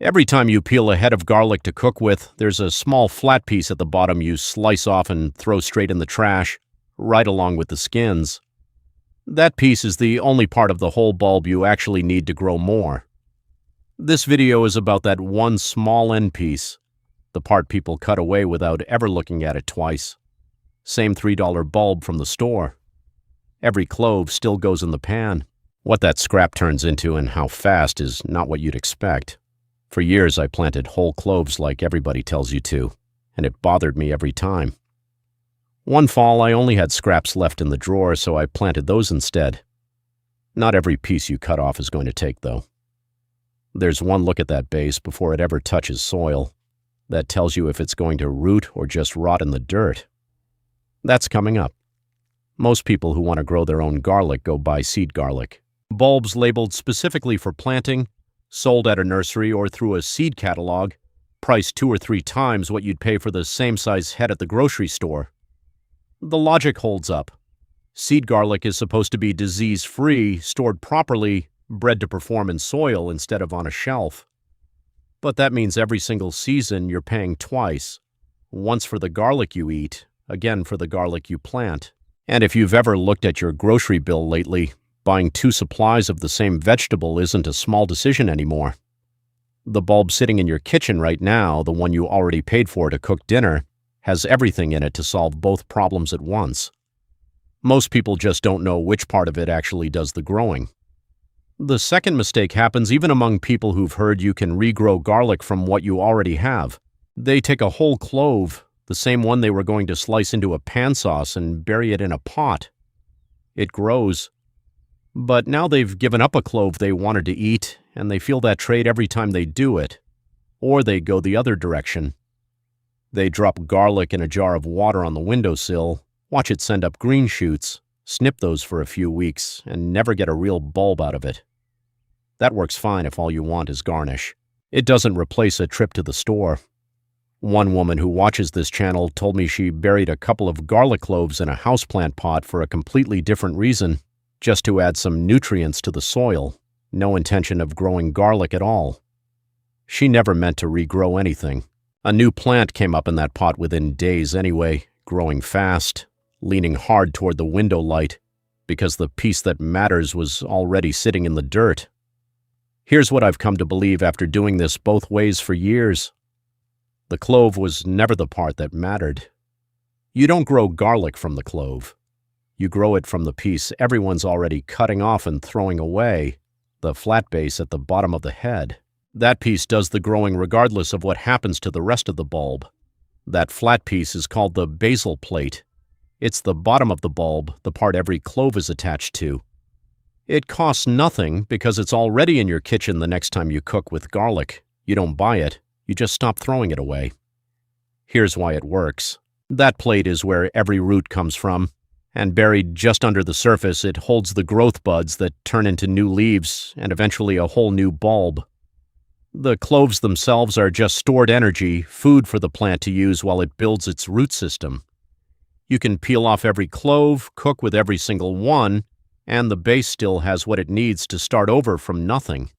Every time you peel a head of garlic to cook with, there's a small flat piece at the bottom you slice off and throw straight in the trash, right along with the skins. That piece is the only part of the whole bulb you actually need to grow more. This video is about that one small end piece, the part people cut away without ever looking at it twice. Same $3 bulb from the store. Every clove still goes in the pan. What that scrap turns into and how fast is not what you'd expect. For years I planted whole cloves like everybody tells you to, and it bothered me every time. One fall I only had scraps left in the drawer, so I planted those instead. Not every piece you cut off is going to take, though. There's one look at that base before it ever touches soil. That tells you if it's going to root or just rot in the dirt. That's coming up. Most people who want to grow their own garlic go buy seed garlic. Bulbs labeled specifically for planting, sold at a nursery or through a seed catalog, priced 2 or 3 times what you'd pay for the same size head at the grocery store. The logic holds up. Seed garlic is supposed to be disease-free, stored properly, bred to perform in soil instead of on a shelf. But that means every single season you're paying twice. Once for the garlic you eat, again for the garlic you plant. And if you've ever looked at your grocery bill lately, buying 2 supplies of the same vegetable isn't a small decision anymore. The bulb sitting in your kitchen right now, the one you already paid for to cook dinner, has everything in it to solve both problems at once. Most people just don't know which part of it actually does the growing. The second mistake happens even among people who've heard you can regrow garlic from what you already have. They take a whole clove, the same one they were going to slice into a pan sauce, and bury it in a pot. It grows. But now they've given up a clove they wanted to eat, and they feel that trade every time they do it. Or they go the other direction. They drop garlic in a jar of water on the windowsill, watch it send up green shoots, snip those for a few weeks, and never get a real bulb out of it. That works fine if all you want is garnish. It doesn't replace a trip to the store. One woman who watches this channel told me she buried a couple of garlic cloves in a houseplant pot for a completely different reason, just to add some nutrients to the soil, no intention of growing garlic at all. She never meant to regrow anything. A new plant came up in that pot within days anyway, growing fast, leaning hard toward the window light, because the piece that matters was already sitting in the dirt. Here's what I've come to believe after doing this both ways for years. The clove was never the part that mattered. You don't grow garlic from the clove. You grow it from the piece everyone's already cutting off and throwing away, the flat base at the bottom of the head. That piece does the growing regardless of what happens to the rest of the bulb. That flat piece is called the basal plate. It's the bottom of the bulb, the part every clove is attached to. It costs nothing because it's already in your kitchen the next time you cook with garlic. You don't buy it. You just stop throwing it away. Here's why it works. That plate is where every root comes from, and buried just under the surface, it holds the growth buds that turn into new leaves and eventually a whole new bulb. The cloves themselves are just stored energy, food for the plant to use while it builds its root system. You can peel off every clove, cook with every single one, and the base still has what it needs to start over from nothing.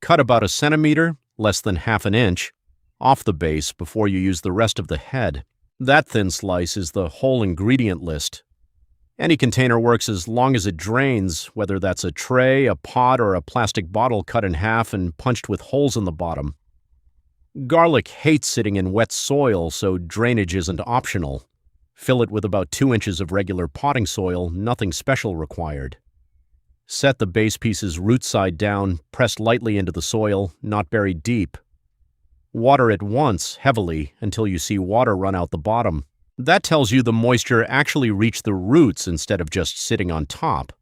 Cut about 1 centimeter, less than ½ an inch, off the base before you use the rest of the head. That thin slice is the whole ingredient list. Any container works as long as it drains, whether that's a tray, a pot, or a plastic bottle cut in half and punched with holes in the bottom. Garlic hates sitting in wet soil, so drainage isn't optional. Fill it with about 2 inches of regular potting soil, nothing special required. Set the base piece's root side down, pressed lightly into the soil, not buried deep. Water it once, heavily, until you see water run out the bottom. That tells you the moisture actually reached the roots instead of just sitting on top.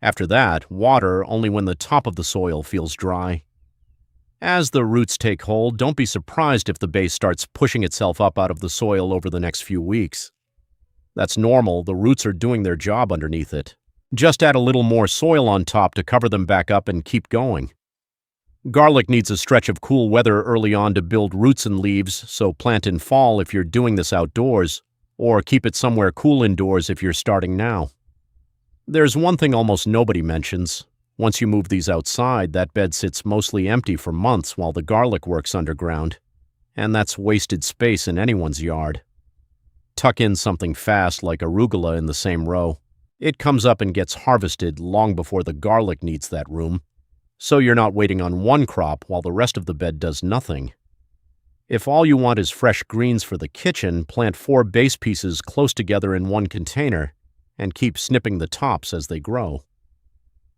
After that, water only when the top of the soil feels dry. As the roots take hold, don't be surprised if the base starts pushing itself up out of the soil over the next few weeks. That's normal, the roots are doing their job underneath it. Just add a little more soil on top to cover them back up and keep going. Garlic needs a stretch of cool weather early on to build roots and leaves, so plant in fall if you're doing this outdoors, or keep it somewhere cool indoors if you're starting now. There's one thing almost nobody mentions: Once you move these outside, that bed sits mostly empty for months while the garlic works underground, and that's wasted space in anyone's yard. Tuck in something fast like arugula in the same row. It comes up and gets harvested long before the garlic needs that room, so you're not waiting on one crop while the rest of the bed does nothing. If all you want is fresh greens for the kitchen, plant 4 base pieces close together in one container and keep snipping the tops as they grow.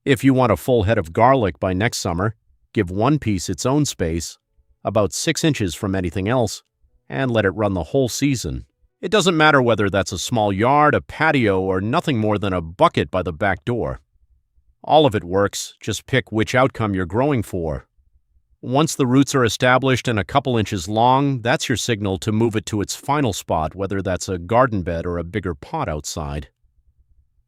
If you want a full head of garlic by next summer, give one piece its own space, about 6 inches from anything else, and let it run the whole season. It doesn't matter whether that's a small yard, a patio, or nothing more than a bucket by the back door. All of it works, just pick which outcome you're growing for. Once the roots are established and a couple inches long, that's your signal to move it to its final spot, whether that's a garden bed or a bigger pot outside.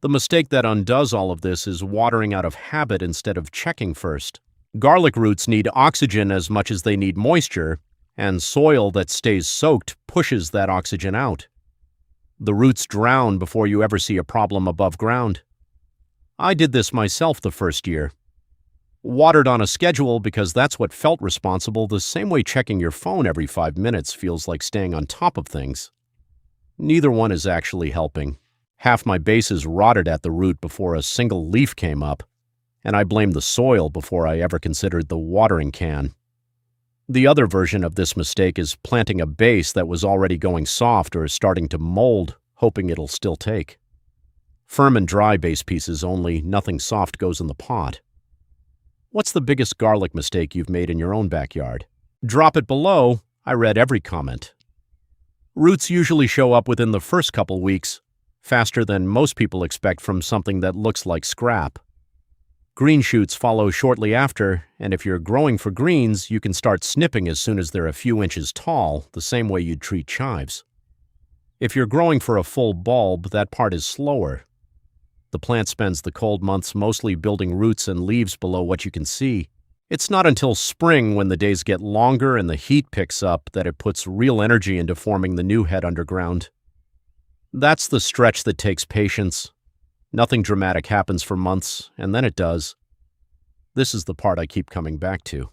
The mistake that undoes all of this is watering out of habit instead of checking first. Garlic roots need oxygen as much as they need moisture, and soil that stays soaked pushes that oxygen out. The roots drown before you ever see a problem above ground. I did this myself the first year. Watered on a schedule because that's what felt responsible, the same way checking your phone every 5 minutes feels like staying on top of things. Neither one is actually helping. Half my bases rotted at the root before a single leaf came up, and I blamed the soil before I ever considered the watering can. The other version of this mistake is planting a base that was already going soft or starting to mold, hoping it'll still take. Firm and dry base pieces only, nothing soft goes in the pot. What's the biggest garlic mistake you've made in your own backyard? Drop it below. I read every comment. Roots usually show up within the first couple weeks, faster than most people expect from something that looks like scrap. Green shoots follow shortly after, and if you're growing for greens, you can start snipping as soon as they're a few inches tall, the same way you'd treat chives. If you're growing for a full bulb, that part is slower. The plant spends the cold months mostly building roots and leaves below what you can see. It's not until spring, when the days get longer and the heat picks up, that it puts real energy into forming the new head underground. That's the stretch that takes patience. Nothing dramatic happens for months, and then it does. This is the part I keep coming back to.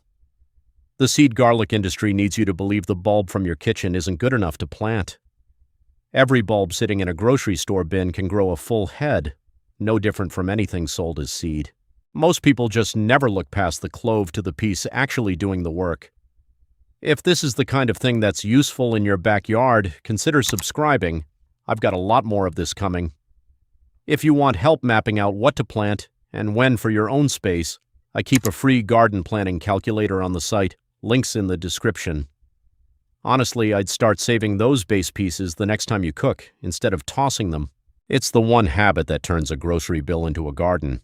The seed garlic industry needs you to believe the bulb from your kitchen isn't good enough to plant. Every bulb sitting in a grocery store bin can grow a full head, no different from anything sold as seed. Most people just never look past the clove to the piece actually doing the work. If this is the kind of thing that's useful in your backyard, consider subscribing. I've got a lot more of this coming. If you want help mapping out what to plant and when for your own space, I keep a free garden planning calculator on the site, links in the description. Honestly, I'd start saving those base pieces the next time you cook, instead of tossing them. It's the one habit that turns a grocery bill into a garden.